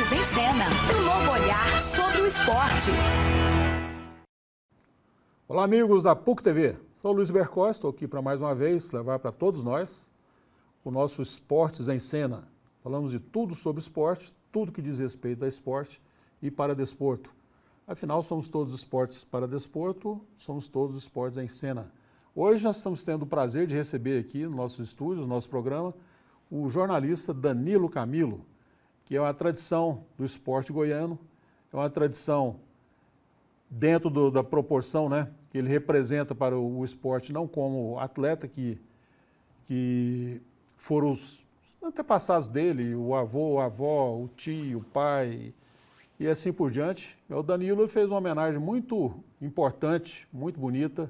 Esportes em Cena, um novo olhar sobre o esporte. Olá, amigos da PUC TV. Sou o Luiz Bercó, estou aqui para mais uma vez levar para todos nós o nosso Esportes em Cena. Falamos de tudo sobre esporte, tudo que diz respeito a esporte e para desporto. Afinal, somos todos esportes para desporto, somos todos esportes em cena. Hoje nós estamos tendo o prazer de receber aqui no nossos estúdios, no nosso programa, o jornalista Danilo Camilo, que é uma tradição do esporte goiano, é uma tradição dentro da proporção, né, que ele representa para o esporte, não como atleta que foram os antepassados dele, o avô, a avó, o tio, o pai e assim por diante. O Danilo fez uma homenagem muito importante, muito bonita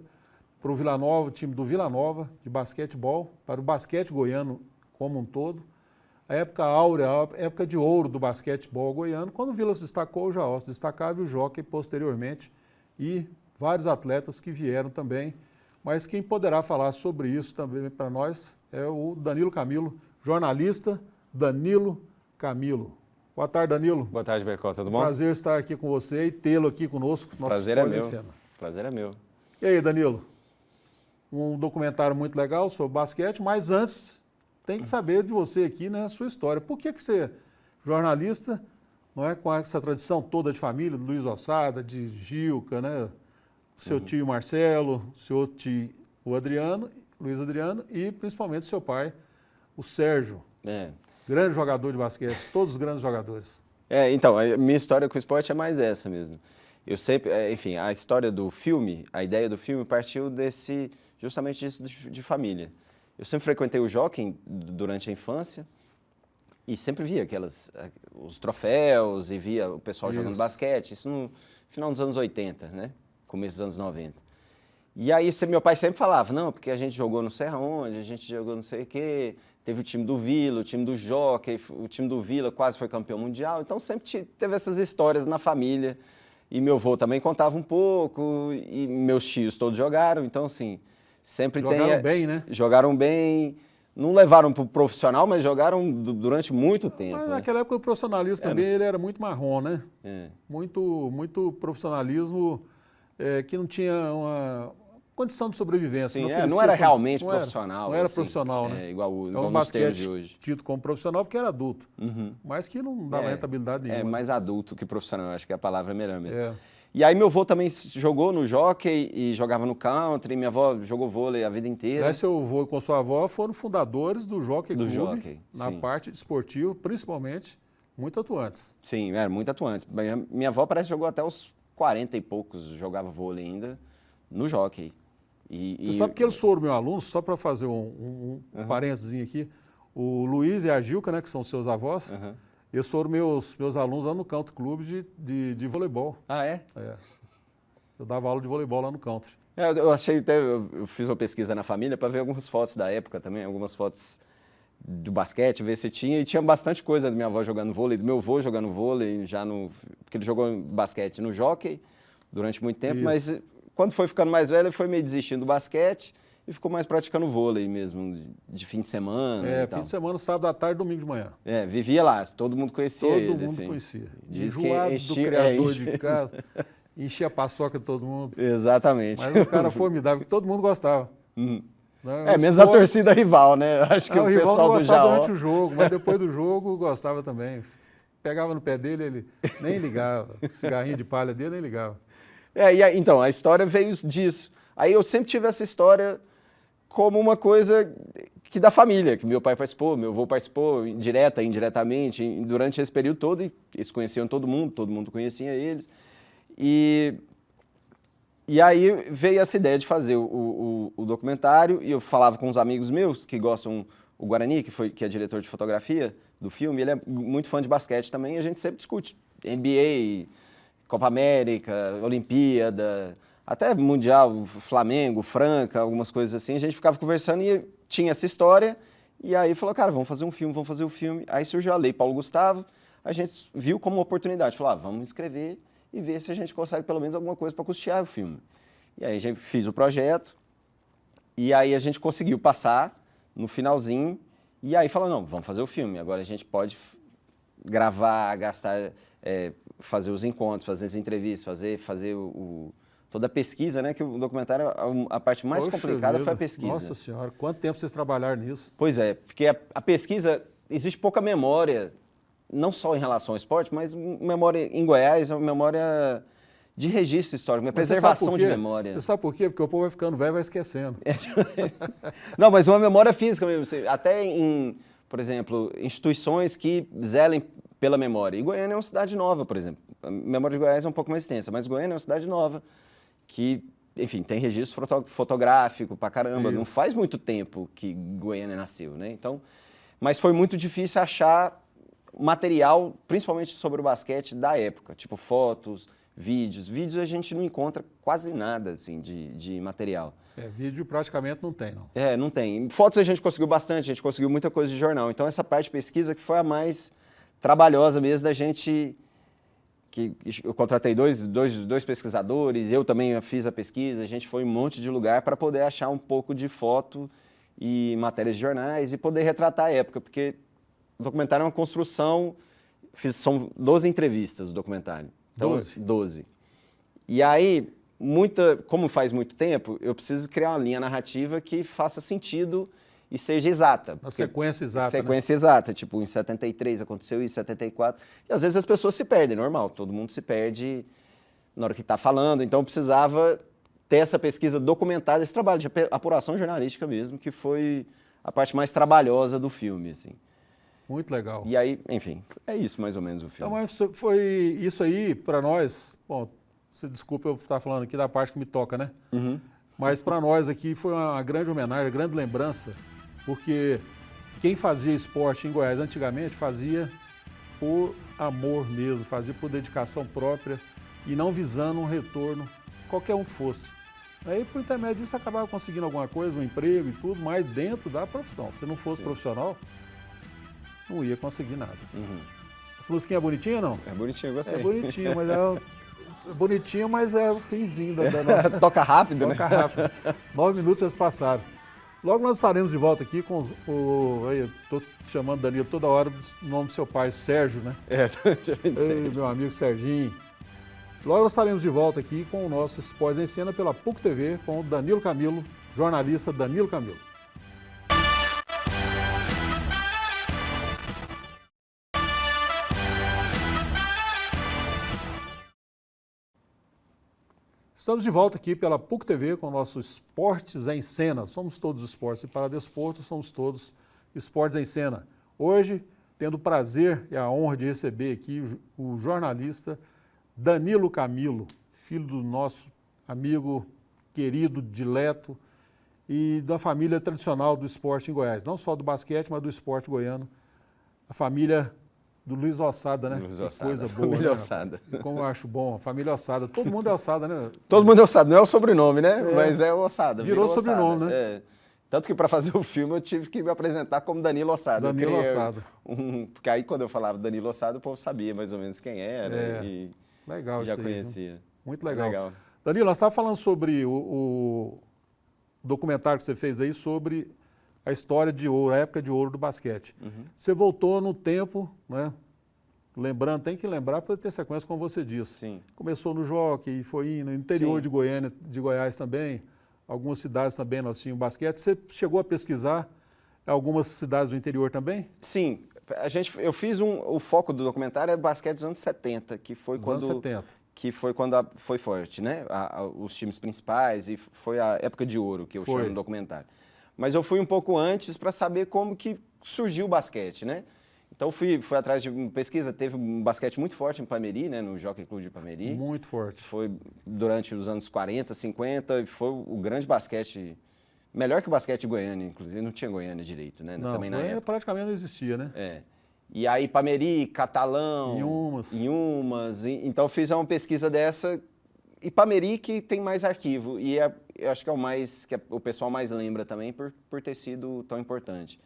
para o Vila Nova, o time do Vila Nova de basquetebol, para o basquete goiano como um todo. A época áurea, a época de ouro do basquetebol goiano, quando o Vila se destacou, o Jaó se destacava e o Jockey posteriormente, e vários atletas que vieram também. Mas quem poderá falar sobre isso também para nós é o Danilo Camilo, jornalista Danilo Camilo. Boa tarde, Danilo. Boa tarde, Bercó, tudo bom? Prazer estar aqui com você e tê-lo aqui conosco. Prazer é meu. Prazer é meu. E aí, Danilo? Um documentário muito legal sobre basquete, mas antes tem que saber de você aqui, né, a sua história. Por que você, jornalista, não é, com essa tradição toda de família, do Luiz Ossada, de Gilca, né, seu tio Marcelo, seu tio o Adriano, Luiz Adriano e principalmente seu pai, o Sérgio. Grande jogador de basquete, todos os grandes jogadores. Então, a minha história com o esporte é mais essa mesmo. Eu sempre, enfim, a história do filme, a ideia do filme partiu justamente disso de família. Eu sempre frequentei o Jockey durante a infância e sempre via os troféus e via o pessoal jogando basquete, isso no final dos anos 80, né? Começo dos anos 90. E aí meu pai sempre falava, não, porque a gente jogou não sei aonde, a gente jogou não sei o quê, teve o time do Vila, o time do Jockey, o time do Vila quase foi campeão mundial, então sempre teve essas histórias na família. E meu avô também contava um pouco, e meus tios todos jogaram, então assim, sempre jogaram bem, né? Jogaram bem, não levaram para o profissional, mas jogaram durante muito tempo. Mas né? Naquela época o profissionalismo também ele era muito marrom, né? Muito profissionalismo que não tinha uma condição de sobrevivência. Sim, não era realmente profissional. Não era profissional, né? Igual então, nos termos de hoje. Tido como profissional porque era adulto, mas que não dava rentabilidade nenhuma. Mais adulto que profissional, acho que a palavra é melhor mesmo. E aí meu avô também jogou no Jockey e jogava no country, minha avó jogou vôlei a vida inteira. Seu avô com sua avó foram fundadores do Jockey Clube, na sim. parte esportiva, principalmente, muito atuantes. Sim, muito atuantes. Minha avó parece que jogou até os 40 e poucos, jogava vôlei ainda, no Jockey. Você sabe que eles foram meus alunos, só para fazer um parênteses aqui, o Luiz e a Gilca, né, que são seus avós, eles foram meus alunos lá no Country Clube de voleibol. Ah, é? Eu dava aula de voleibol lá no Country. Eu fiz uma pesquisa na família para ver algumas fotos da época também, algumas fotos do basquete, ver se tinha, e tinha bastante coisa da minha avó jogando vôlei, do meu avô jogando vôlei, porque ele jogou basquete no Jockey durante muito tempo, mas quando foi ficando mais velho, ele foi meio desistindo do basquete e ficou mais praticando vôlei mesmo, de fim de semana e tal. Fim de semana, sábado à tarde, domingo de manhã. Vivia lá, todo mundo conhecia ele. Todo mundo conhecia. Diz enjoado do criador de casa, enchia a paçoca de todo mundo. Exatamente. Mas o cara formidável, que todo mundo gostava. Menos a torcida rival, né? Acho que o pessoal do Jaó... durante o jogo, mas depois do jogo gostava também. Pegava no pé dele, ele nem ligava. Cigarrinho de palha dele, nem ligava. Então, a história veio disso. Aí eu sempre tive essa história como uma coisa da família, que meu pai participou, meu avô participou, direta e indiretamente, durante esse período todo, e eles conheciam todo mundo conhecia eles. E aí veio essa ideia de fazer o documentário, e eu falava com uns amigos meus que gostam, o Guarani, que é diretor de fotografia do filme, ele é muito fã de basquete também, e a gente sempre discute NBA, Copa América, Olimpíada, até Mundial, Flamengo, Franca, algumas coisas assim. A gente ficava conversando e tinha essa história. E aí falou, cara, vamos fazer um filme. Aí surgiu a Lei Paulo Gustavo, a gente viu como uma oportunidade. Falou, vamos escrever e ver se a gente consegue pelo menos alguma coisa para custear o filme. E aí a gente fez o projeto e aí a gente conseguiu passar no finalzinho. E aí falou, não, vamos fazer o filme. Agora a gente pode gravar, gastar, fazer os encontros, fazer as entrevistas, fazer toda a pesquisa, né? Que o documentário, a parte mais Poxa complicada vida. foi a pesquisa. Nossa Senhora, quanto tempo vocês trabalharam nisso? Pois é, porque a pesquisa, existe pouca memória, não só em relação ao esporte, mas memória em Goiás é uma memória de registro histórico, uma Mas você sabe preservação por de quê? memória. Você sabe por quê? Porque o povo vai ficando velho e vai esquecendo. Não, mas uma memória física mesmo, até em, por exemplo, instituições que zelem pela memória. E Goiânia é uma cidade nova, por exemplo. A memória de Goiás é um pouco mais extensa, mas Goiânia é uma cidade nova, que, enfim, tem registro fotográfico pra caramba. Não faz muito tempo que Goiânia nasceu, né? Então, mas foi muito difícil achar material, principalmente sobre o basquete da época, tipo fotos, vídeos. Vídeos a gente não encontra quase nada, assim, de material. Vídeo praticamente não tem, não. Não tem. Fotos a gente conseguiu bastante, a gente conseguiu muita coisa de jornal. Então, essa parte de pesquisa que foi a mais trabalhosa mesmo da gente... que eu contratei dois pesquisadores, eu também fiz a pesquisa, a gente foi em um monte de lugar para poder achar um pouco de foto e matérias de jornais e poder retratar a época, porque o documentário é uma construção, são 12 entrevistas o documentário. Então, 12. E aí, como faz muito tempo, eu preciso criar uma linha narrativa que faça sentido e seja exata. Uma sequência exata, Sequência exata, tipo, em 73 aconteceu isso, em 74. E às vezes as pessoas se perdem, normal, todo mundo se perde na hora que está falando. Então, eu precisava ter essa pesquisa documentada, esse trabalho de apuração jornalística mesmo, que foi a parte mais trabalhosa do filme, assim. Muito legal. E aí, enfim, é isso mais ou menos o filme. Então, mas foi isso aí, para nós, bom, você desculpa eu estar falando aqui da parte que me toca, né? Mas para nós aqui foi uma grande homenagem, uma grande lembrança, porque quem fazia esporte em Goiás antigamente fazia por amor mesmo, fazia por dedicação própria e não visando um retorno, qualquer um que fosse. Aí, por intermédio disso, acabava conseguindo alguma coisa, um emprego e tudo, mas dentro da profissão. Se não fosse profissional, não ia conseguir nada. Essa musiquinha é bonitinha, não? É bonitinho, eu gostei. É bonitinho, mas bonitinho, mas é o finzinho da nossa... Toca rápido, né? Toca rápido. 9 minutos já se passaram. Logo nós estaremos de volta aqui com eu estou chamando Danilo toda hora o nome do seu pai, Sérgio, né? Ei, meu amigo Serginho. Logo nós estaremos de volta aqui com o nosso Esportes em Cena pela PUC TV, com o Danilo Camilo, jornalista Danilo Camilo. Estamos de volta aqui pela PUC TV com o nosso Esportes em Cena. Somos todos esportes e para desporto, somos todos esportes em cena. Hoje, tendo o prazer e a honra de receber aqui o jornalista Danilo Camilo, filho do nosso amigo querido, dileto e da família tradicional do esporte em Goiás. Não só do basquete, mas do esporte goiano. A família do Luiz Ossada, né? Luiz Ossada. Coisa boa, família né? Ossada. Como eu acho bom, a família Ossada. Todo mundo é Ossada, né? Todo mundo é Ossada, não é o sobrenome, né? Mas é o Ossada. Virou Ossada. sobrenome, né? É. Tanto que para fazer o filme eu tive que me apresentar como Danilo Ossada. Danilo Ossada. Porque aí quando eu falava Danilo Ossada, o povo sabia mais ou menos quem era e legal já isso aí, conhecia. Viu? Muito legal. Danilo, nós estávamos falando sobre o documentário que você fez aí sobre a história de ouro, a época de ouro do basquete. Você voltou no tempo, né? Lembrando, tem que lembrar para ter sequência, como você disse. Sim. Começou no Jockey, foi no interior de Goiânia, de Goiás também, algumas cidades também nós tínhamos basquete. Você chegou a pesquisar algumas cidades do interior também? Sim, eu fiz o foco do documentário é basquete dos anos 70, que foi quando... Anos 70. Que foi quando foi forte, né? Os times principais e foi a época de ouro que eu chamo no documentário. Mas eu fui um pouco antes para saber como que surgiu o basquete, né? Então fui atrás de pesquisa, teve um basquete muito forte em Ipameri, né? No Jockey Club de Ipameri. Muito forte. Foi durante os anos 40, 50, foi o grande basquete, melhor que o basquete de Goiânia, inclusive, não tinha Goiânia direito, né? Não, também na Goiânia época. praticamente não existia, né? E aí Ipameri, Catalão, Inhumas, então eu fiz uma pesquisa dessa, Ipameri que tem mais arquivo, e eu acho que é o mais, que o pessoal mais lembra também por ter sido tão importante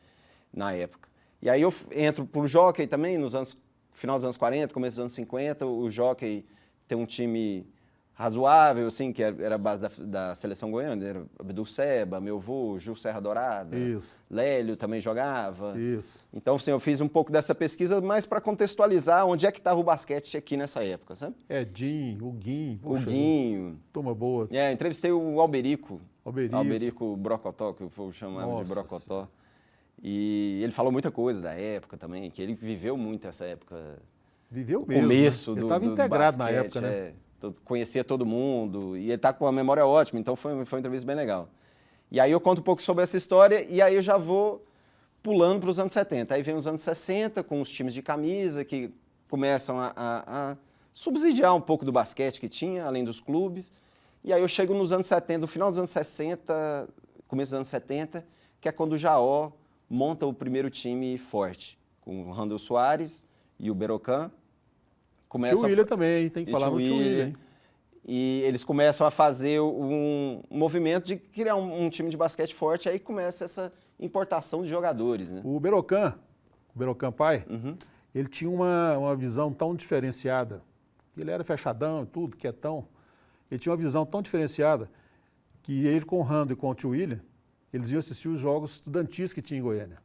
na época. E aí eu entro pro Jockey também, final dos anos 40, começo dos anos 50, o Jockey tem um time razoável, assim, que era a base da seleção goiana. Era Abdul Seba, meu avô, Gil Serra Dourada, Isso. Lélio também jogava. Isso. Então, assim, eu fiz um pouco dessa pesquisa, mas para contextualizar onde é que estava o basquete aqui nessa época, sabe? Edinho, Huguinho. O Guinho. Turma boa. Entrevistei o Alberico. Alberico. Alberico Brocotó, que o povo chamava de Nossa Brocotó. Senhora. E ele falou muita coisa da época também, que ele viveu muito essa época. Viveu O mesmo. começo Né? Ele do estava do integrado na basquete, época, né? conhecia todo mundo, e ele tá com uma memória ótima, então foi uma entrevista bem legal. E aí eu conto um pouco sobre essa história, e aí eu já vou pulando para os anos 70. Aí vem os anos 60, com os times de camisa, que começam a subsidiar um pouco do basquete que tinha, além dos clubes. E aí eu chego nos anos 70, no final dos anos 60, começo dos anos 70, que é quando o Jaó monta o primeiro time forte, com o Randall Soares e o Berocan. Tio William também, tem que falar no Tio William. Hein? E eles começam a fazer um movimento de criar um time de basquete forte, aí começa essa importação de jogadores, né? O Berocan pai, ele tinha uma visão tão diferenciada. Ele era fechadão e tudo, quietão. Ele tinha uma visão tão diferenciada que ele com o Rando e com o Tio William, eles iam assistir os jogos estudantis que tinha em Goiânia.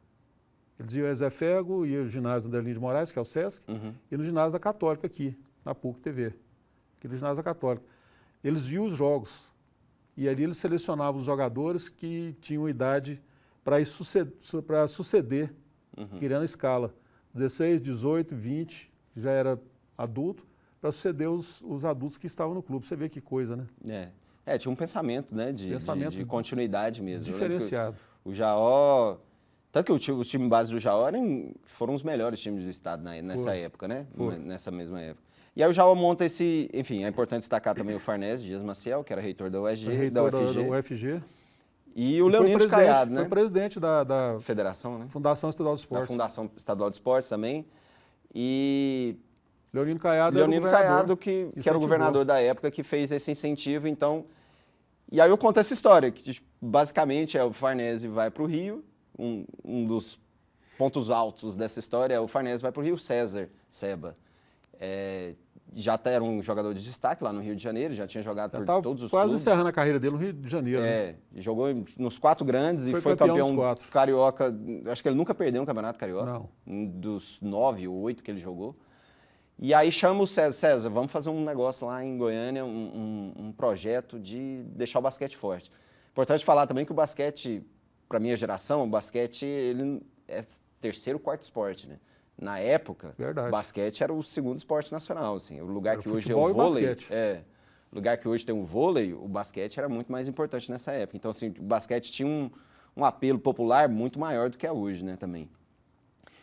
Eles iam a Zé Fego, iam ao ginásio Anderlin de Moraes, que é o Sesc, e no ginásio da Católica aqui, na PUC TV, aqui no ginásio da Católica. Eles viam os jogos e ali eles selecionavam os jogadores que tinham idade para suceder, criando escala. 16, 18, 20, já era adulto, para suceder os adultos que estavam no clube. Você vê que coisa, né? Tinha um pensamento, né, de continuidade mesmo. Diferenciado. O Jaó... Tanto que os times base do Jaó foram os melhores times do estado nessa época, né? Nessa mesma época. E aí o Jaó monta esse... Enfim, é importante destacar também o Farnese Dias Maciel, que era reitor da UFG. Da UFG. E o Leonino Caiado, né? Foi presidente da Federação, né? Fundação Estadual de Esportes. Da Fundação Estadual de Esportes também. E... Leonino Caiado que era o governador da época, que fez esse incentivo, então... E aí eu conto essa história, que basicamente o Farnese vai para o Rio, um dos pontos altos dessa história é o Farnese vai para o Rio, César Seba. Já era um jogador de destaque lá no Rio de Janeiro, já tinha jogado por todos os clubes. Quase encerrando a carreira dele no Rio de Janeiro. Jogou nos 4 grandes e foi campeão carioca. Acho que ele nunca perdeu um campeonato carioca. Não. Dos 9 ou 8 que ele jogou. E aí chama o César, vamos fazer um negócio lá em Goiânia, um projeto de deixar o basquete forte. Importante falar também que o basquete, para minha geração, o basquete ele é terceiro, quarto esporte, né? Na época, o basquete era o segundo esporte nacional, assim. O lugar que hoje é o vôlei, o lugar que hoje tem o vôlei, o basquete era muito mais importante nessa época. Então, assim, o basquete tinha um apelo popular muito maior do que é hoje, né, também.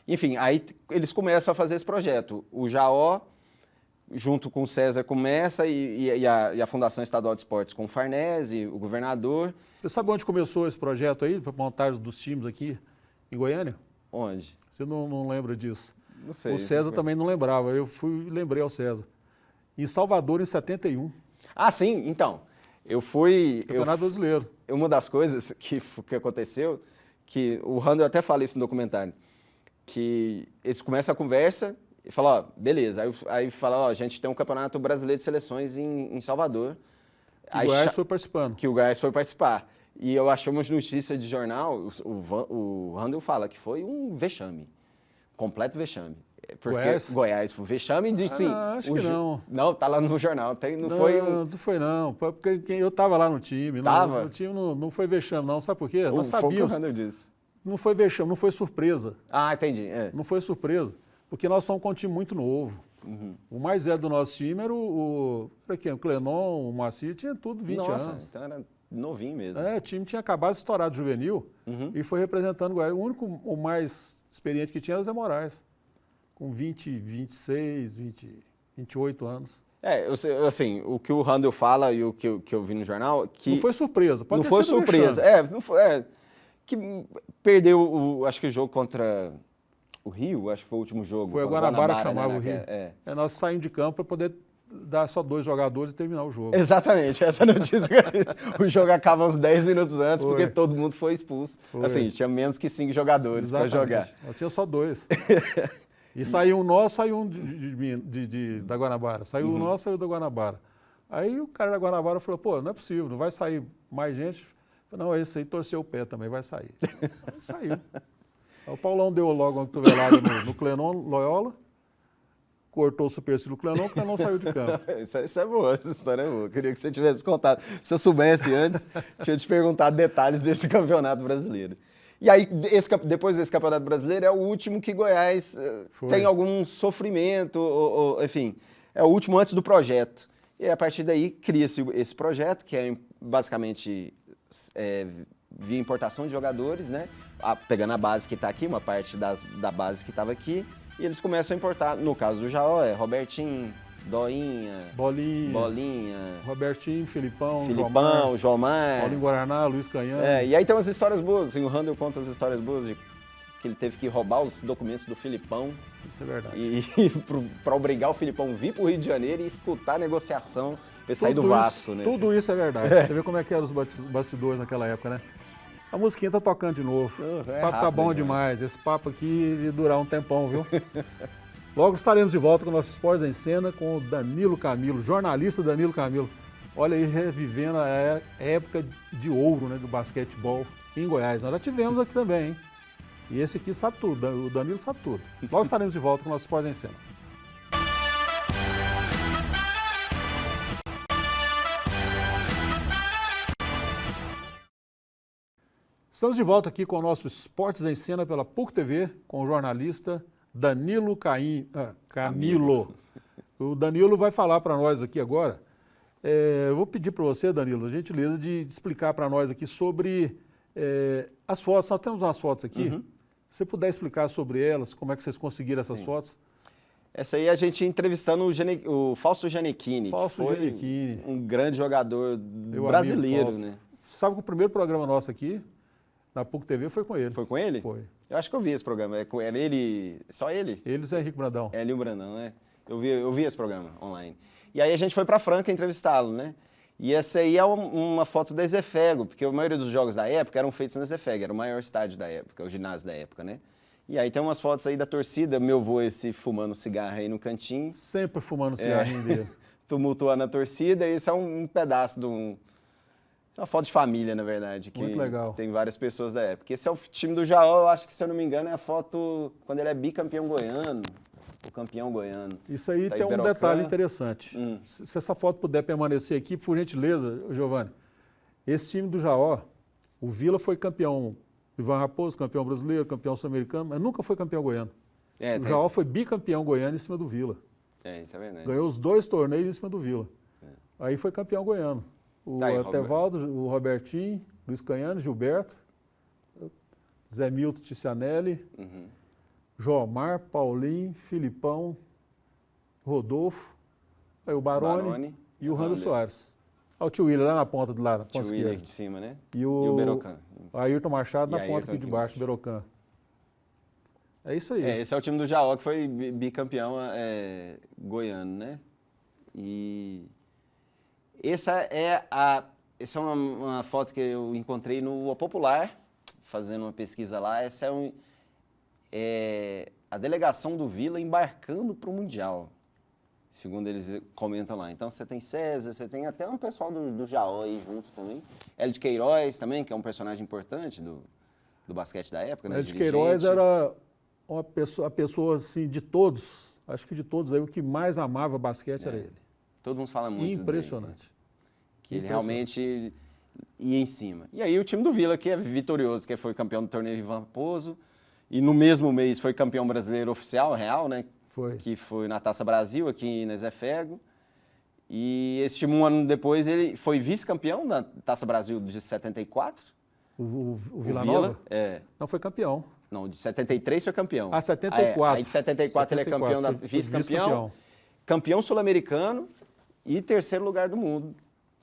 Enfim, aí eles começam a fazer esse projeto. O Jaó, junto com o César, começa e a Fundação Estadual de Esportes com o Farnese, o governador. Você sabe onde começou esse projeto aí, para montagem dos times aqui em Goiânia? Onde? Você não lembra disso? Não sei. O César também não lembrava, eu lembrei ao César. Em Salvador, em 71. Ah, sim, então. Eu fui... Campeonato Brasileiro. Uma das coisas que aconteceu, que o Randall até fala isso no documentário, que eles começam a conversa e falam, beleza, aí fala, a gente tem um campeonato brasileiro de seleções em Salvador. Que o Goiás foi participando. Que o Goiás foi participar. E eu achei uma notícia de jornal, o Randall fala que foi um vexame, completo vexame. Porque Goiás foi vexame e disse sim. Acho que não. Não, tá lá no jornal. Não foi não. Porque eu estava lá no time. Tava? O time não foi vexame, não. Sabe por quê? Nós sabíamos. Foi o que o Randall disse. Não foi vexame, não foi surpresa. Ah, entendi. Não foi surpresa, porque nós somos com um time muito novo. O mais velho do nosso time era o Clenon, o Moacir, tinha tudo 20 anos. Nossa, então era novinho mesmo. O time tinha acabado de estourar de juvenil e foi representando o Goiás. O único, o mais experiente que tinha era o Zé Moraes, com 20, 26, 28 anos. Assim, o que o Randall fala e o que eu vi no jornal... que não foi surpresa, pode ter sido surpresa. Vexame. Não foi que perdeu, acho que o jogo contra o Rio, acho que foi o último jogo. Foi a Guanabara que chamava né, o Rio. Nós saímos de campo para poder dar só 2 jogadores e terminar o jogo. Exatamente, essa notícia. O jogo acaba uns 10 minutos antes, porque todo mundo foi expulso. Assim, tinha menos que 5 jogadores para jogar. Nós tínhamos só 2. E saiu um nosso, saiu um da Guanabara. Saiu um nosso, saiu da Guanabara. Aí o cara da Guanabara falou, pô, não é possível, não vai sair mais gente. Eu falei, não, esse aí torceu o pé também, vai sair. Aí saiu. Aí o Paulão deu logo uma cotovelada no Clenon Loyola, cortou o supercílio do o Clenon saiu de campo. Isso é boa, essa história é boa. Queria que você tivesse contado. Se eu soubesse antes, tinha te perguntado detalhes desse campeonato brasileiro. E aí, depois desse campeonato brasileiro, é o último que Goiás tem algum sofrimento, enfim, é o último antes do projeto. E a partir daí cria-se esse projeto, que é basicamente via importação de jogadores, né? Pegando a base que está aqui, uma parte da base que estava aqui, e eles começam a importar, no caso do Jaó, Robertinho, Doinha, Bolinha, Robertinho, Filipão, Jomar, Paulinho Guaraná, Luiz Canhão. E aí tem umas histórias boas, assim, o Randall conta as histórias boas de que ele teve que roubar os documentos do Filipão. Isso é verdade. E para obrigar o Filipão a vir para o Rio de Janeiro e escutar a negociação para ele sair do Vasco, né? Tudo isso é verdade. Você vê como é que eram os bastidores naquela época, né? A musiquinha tá tocando de novo. O papo tá bom demais. Esse papo aqui vai durar um tempão, viu? Logo estaremos de volta com o nosso Esportes em Cena com o Danilo Camilo, jornalista Danilo Camilo. Olha aí, revivendo a época de ouro, né, do basquetebol em Goiás. Nós já tivemos aqui também, hein? E esse aqui sabe tudo, o Danilo sabe tudo. Logo estaremos de volta com o nosso Esportes em Cena. Estamos de volta aqui com o nosso Esportes em Cena pela PUC TV, com o jornalista Danilo Camilo. O Danilo vai falar para nós aqui agora. Eu vou pedir para você, Danilo, a gentileza de explicar para nós aqui sobre as fotos. Nós temos umas fotos aqui. Se você puder explicar sobre elas, como é que vocês conseguiram essas fotos? Essa aí a gente entrevistando o Fausto Gianecchini. Gianecchini. Um grande jogador brasileiro, né? Sabe que o primeiro programa nosso aqui, na PUC TV, foi com ele. Foi com ele? Foi. Eu acho que eu vi esse programa. Era ele, só ele? Ele e Zé Henrique Brandão. Ele e o Brandão, né? Eu vi esse programa online. E aí a gente foi para Franca entrevistá-lo, né? E essa aí é uma foto da Ezefego, porque a maioria dos jogos da época eram feitos na Ezefego, era o maior estádio da época, o ginásio da época, né? E aí tem umas fotos aí da torcida, meu avô fumando cigarro aí no cantinho. Sempre fumando cigarrinho dele. Tumultuando a torcida, e esse é um pedaço de uma foto de família, na verdade. Muito legal. Tem várias pessoas da época. Esse é o time do Jaó, eu acho que, se eu não me engano, é a foto quando ele é bicampeão goiano, o campeão goiano. Isso aí tem um detalhe interessante. Se essa foto puder permanecer aqui, por gentileza, Giovanni, esse time do Jaó, o Vila foi campeão, Ivan Raposo, campeão brasileiro, campeão sul-americano, mas nunca foi campeão goiano. O Jaó foi bicampeão goiano em cima do Vila. Isso é verdade. Ganhou os 2 torneios em cima do Vila. Aí foi campeão goiano. O Atevaldo, o Robertinho, Luiz Canhano, Gilberto, Zé Milton Ticianelli, Jomar, Paulinho, Filipão, Rodolfo, aí o Baroni e o Rando Soares. Olha o tio Willian lá na ponta do lado. Tio Willian aqui de cima, né? E o Berocan. Ayrton Machado na ponta aqui de baixo, Berocan. É isso aí. Esse é o time do Jaó que foi bicampeão goiano, né? E essa é uma foto que eu encontrei no O Popular, fazendo uma pesquisa lá. Essa é a delegação do Vila embarcando para o Mundial, segundo eles comentam lá. Então você tem César, você tem até um pessoal do Jaó aí junto também. Hélio de Queiroz também, que é um personagem importante do basquete da época, né? Hélio de Queiroz era a pessoa assim, de todos, acho que de todos aí, o que mais amava basquete era ele. Todo mundo fala muito impressionante. Dele, que ele realmente ia em cima. E aí o time do Vila, que é vitorioso, que foi campeão do torneio Ivan Raposo, e no mesmo mês foi campeão brasileiro oficial, real, né? Foi. Que foi na Taça Brasil, aqui na Ezefego. E esse time, um ano depois, ele foi vice-campeão da Taça Brasil de 74. O Vila Nova? Não, foi campeão. Não, de 73 foi campeão. 74. Aí de 74 ele é campeão, vice-campeão, campeão sul-americano e terceiro lugar do mundo.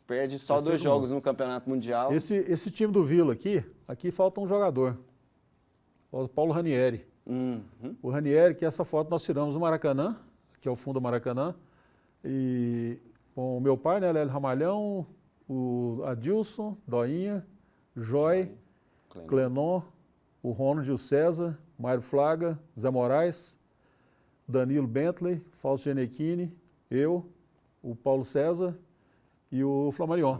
Perde só 2 jogos no Campeonato Mundial. Esse time do Vila aqui falta um jogador. O Paulo Ranieri. O Ranieri, que essa foto nós tiramos no Maracanã, que é o fundo do Maracanã, e com o meu pai, né, Lélio Ramalhão, o Adilson, Doinha, Joy, Clenon, o Ronald e o César, Mário Flaga, Zé Moraes, Danilo Bentley, Fausto Gianecchini, eu, o Paulo César e o Flamarion,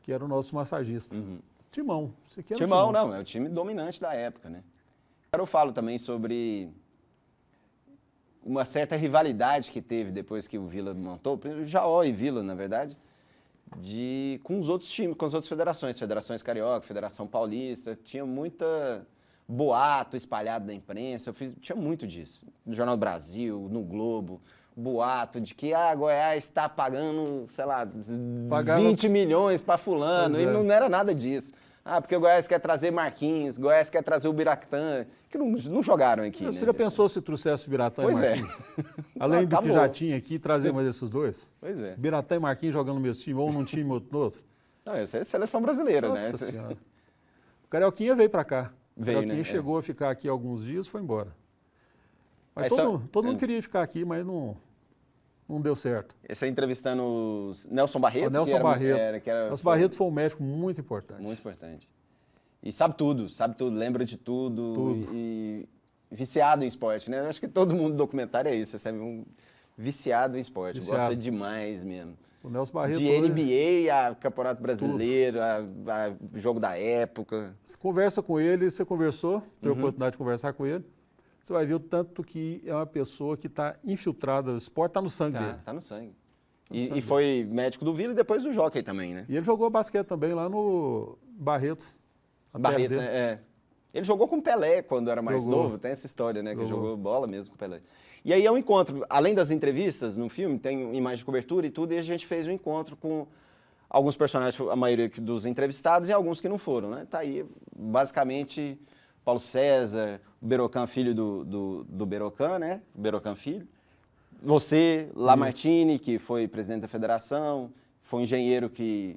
que era o nosso massagista. Timão. Isso aqui era Timão, não, é o time dominante da época, né? Agora eu falo também sobre uma certa rivalidade que teve depois que o Vila montou, Jaó e Vila, na verdade, com os outros times, com as outras federações carioca, Federação Paulista, tinha muita boato espalhado na imprensa, tinha muito disso, no Jornal do Brasil, no Globo, boato de que Goiás está pagando, sei lá, 20 milhões para fulano, e não era nada disso. Porque o Goiás quer trazer Marquinhos, Goiás quer trazer o Biratã, que não jogaram aqui. Você já pensou se trouxesse o Biratã e Marquinhos? Além do que já tinha aqui, trazer mais esses dois? Pois é. Biratã e Marquinhos jogando no mesmo time, ou num time ou no outro? Não, essa é a seleção brasileira, Nossa né? Senhora. O Carioquinha veio para cá. O Carioquinha né? chegou a ficar aqui alguns dias e foi embora. Mas todo mundo queria ficar aqui, mas não deu certo. Esse aí entrevistando o Nelson Barreto? Nelson Barreto. Nelson Barreto foi um médico muito importante. Muito importante. E sabe tudo, lembra de tudo. E viciado em esporte, né? Eu acho que todo mundo do documentário é isso, sabe? Um viciado em esporte, gosta demais mesmo. O Nelson Barreto de NBA a Campeonato Brasileiro, a jogo da época. Você conversa com ele, você conversou, teve a oportunidade de conversar com ele. Você vai ver o tanto que é uma pessoa que está infiltrada, o esporte está no sangue dele. Está no sangue. E foi médico do Vila e depois do Jockey também, né? E ele jogou basquete também lá no Barretos. Barretos, Ele jogou com o Pelé quando era mais novo, tem essa história, né? Que ele jogou bola mesmo com o Pelé. E aí é um encontro, além das entrevistas no filme, tem imagem de cobertura e tudo, e a gente fez um encontro com alguns personagens, a maioria dos entrevistados e alguns que não foram, né? Tá aí, basicamente, Paulo César, o Berocan, filho do Berocan, né? Berocan filho. Você, Lamartine, que foi presidente da federação, foi um engenheiro que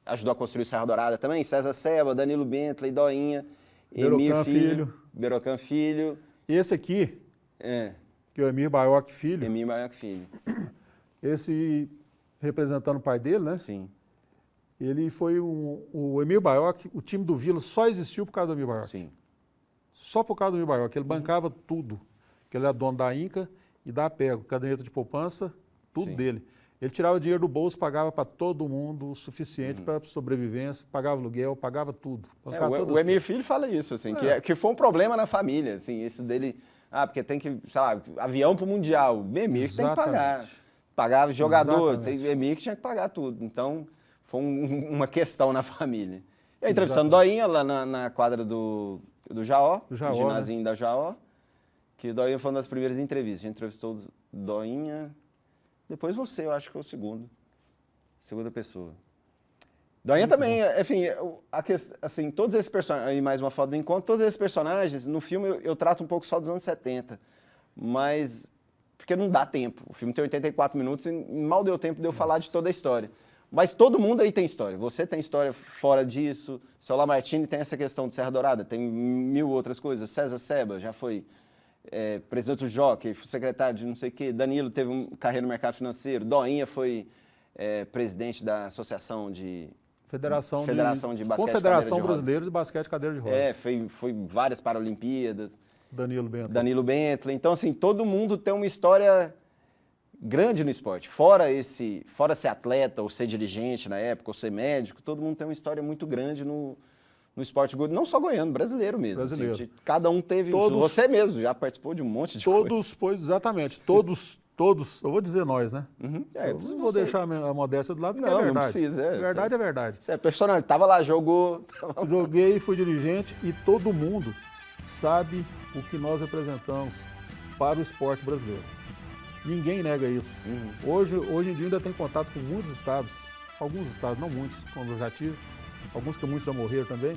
ajudou a construir o Serra Dourada também, César Seba, Danilo Bentley, Doinha, Emir Filho, Berocan Filho. E esse aqui, que é o Emir Baioc Filho. Emir Baioc Filho. Esse representando o pai dele, né? Sim. Ele foi o Emir Baioc, o time do Vila só existiu por causa do Emir Baioc. Sim. Só por causa do Emir Baioc. Ele bancava tudo. Que ele era dono da Inca e da Apego, caderneta de poupança, tudo dele. Ele tirava dinheiro do bolso, pagava para todo mundo o suficiente para sobrevivência, pagava aluguel, pagava tudo. O Emir Filho fala isso, assim, que foi um problema na família, assim, isso dele, porque tem que, sei lá, avião para o Mundial, o Emir que tem que pagar. Pagava jogador, o Emir que tinha que pagar tudo. Então, foi uma questão na família. E aí, entrevistando Doinha lá na quadra do Jaó, o ginazinho da Jaó, que o Doinha foi uma das primeiras entrevistas. A gente entrevistou o Doinha, depois você, eu acho que foi o segunda pessoa. Doinha também, enfim, assim, todos esses personagens, aí mais uma foto do encontro, todos esses personagens, no filme eu trato um pouco só dos anos 70, mas, porque não dá tempo. O filme tem 84 minutos e mal deu tempo de eu falar de toda a história. Mas todo mundo aí tem história. Você tem história fora disso, seu Lamartine tem essa questão de Serra Dourada, tem 1000 outras coisas. César Seba já foi presidente do Jockey, foi secretário de não sei o quê. Danilo teve uma carreira no mercado financeiro. Doinha foi presidente da Associação de... Federação de Basquete Confederação Brasileira de Basquete Cadeira de Rodas. Foi várias Paralimpíadas. Danilo Bentley. Então, assim, todo mundo tem uma história grande no esporte. Fora ser atleta, ou ser dirigente na época, ou ser médico, todo mundo tem uma história muito grande no esporte, não só goiano, brasileiro mesmo. Brasileiro. Assim, cada um teve... Você mesmo já participou de um monte de coisas. Exatamente. Todos, eu vou dizer nós, né? Eu não vou deixar a modéstia do lado, porque é verdade. Não precisa. Verdade é verdade. Você é personagem, tava lá, jogou... Joguei, fui dirigente e todo mundo sabe o que nós representamos para o esporte brasileiro. Ninguém nega isso. Hoje em dia ainda tem contato com muitos estados, alguns estados, não muitos, como eu já tive, alguns que muitos já morreram também,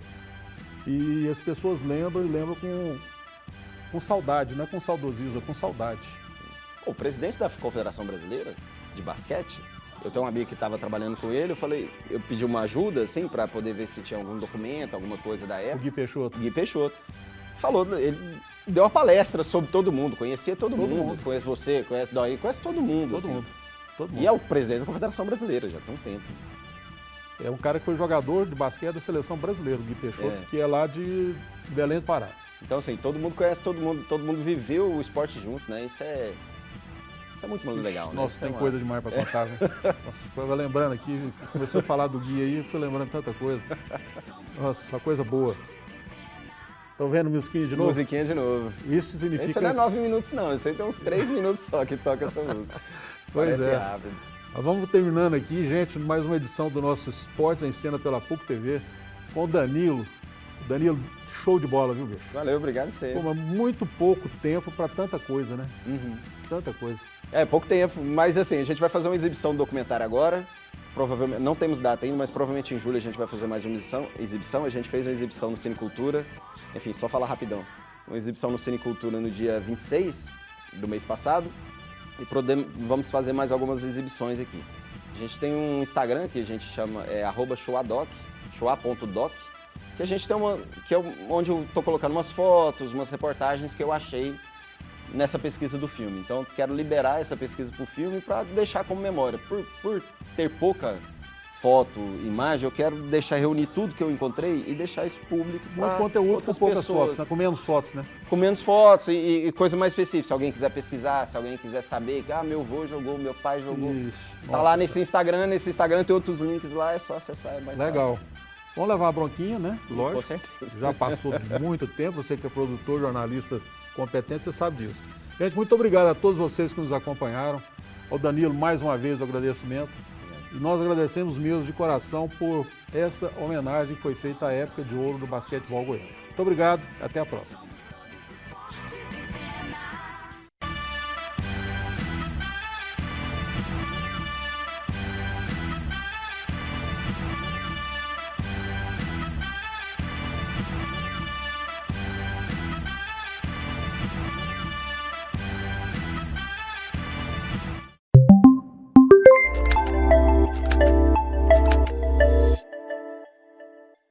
e as pessoas lembram com saudade, não é com saudosismo, é com saudade. O presidente da Confederação Brasileira de Basquete, eu tenho um amigo que estava trabalhando com ele, eu pedi uma ajuda, assim, para poder ver se tinha algum documento, alguma coisa da época. O Gui Peixoto. Gui Peixoto. Falou, ele deu uma palestra sobre todo mundo, conhecia todo mundo. Conhece você, conhece Doinha, conhece todo mundo. Todo mundo. E é o presidente da Confederação Brasileira, já tem um tempo. É um cara que foi jogador de basquete da seleção brasileira, o Gui Peixoto, que é lá de Belém do Pará. Então, assim, todo mundo conhece todo mundo viveu o esporte junto, né? Isso é Isso é muito legal, né? Nossa, Isso é tem coisa massa. demais para contar, né? Nossa, eu tava lembrando aqui, comecei a falar do guia aí, fui lembrando tanta coisa. Nossa, só coisa boa. Estão vendo musiquinha de novo? Musiquinha de novo. Isso significa... Esse não é 9 minutos, não. Esse aí tem uns 3 minutos só que toca essa música. Pois Parece é. rápido. Nós vamos terminando aqui, gente, mais uma edição do nosso Esportes em Cena pela PUC TV, com o Danilo. Danilo, show de bola, viu, bicho? Valeu, obrigado você. Pô, mas muito pouco tempo para tanta coisa, né? Uhum. Tanta coisa. É, pouco tempo, mas assim, a gente vai fazer uma exibição do documentário agora. Provavelmente, não temos data ainda, mas provavelmente em julho a gente vai fazer mais uma exibição. A gente fez uma exibição no Cinecultura, enfim, só falar rapidão. Uma exibição no Cinecultura no dia 26 do mês passado e vamos fazer mais algumas exibições aqui. A gente tem um Instagram que a gente chama @showadoc, showa.doc, que a gente tem que é onde eu tô colocando umas fotos, umas reportagens que eu achei nessa pesquisa do filme. Então, quero liberar essa pesquisa para o filme para deixar como memória. Por ter pouca foto, imagem, eu quero reunir tudo que eu encontrei e deixar isso público. Muito conteúdo com poucas fotos, né? Com menos fotos, né? Com menos fotos e coisa mais específica. Se alguém quiser pesquisar, se alguém quiser saber que meu avô jogou, meu pai jogou. Isso. Tá Nossa, lá nesse Instagram tem outros links lá, é só acessar, é mais legal. fácil. Vamos levar uma bronquinha, né? Lógico. Com certeza. Já passou muito tempo, você que é produtor, jornalista competente, você sabe disso. Gente, muito obrigado a todos vocês que nos acompanharam. Ao Danilo, mais uma vez, o agradecimento. E nós agradecemos mesmo de coração por essa homenagem que foi feita à época de ouro do basquetebol goiano. Muito obrigado e até a próxima.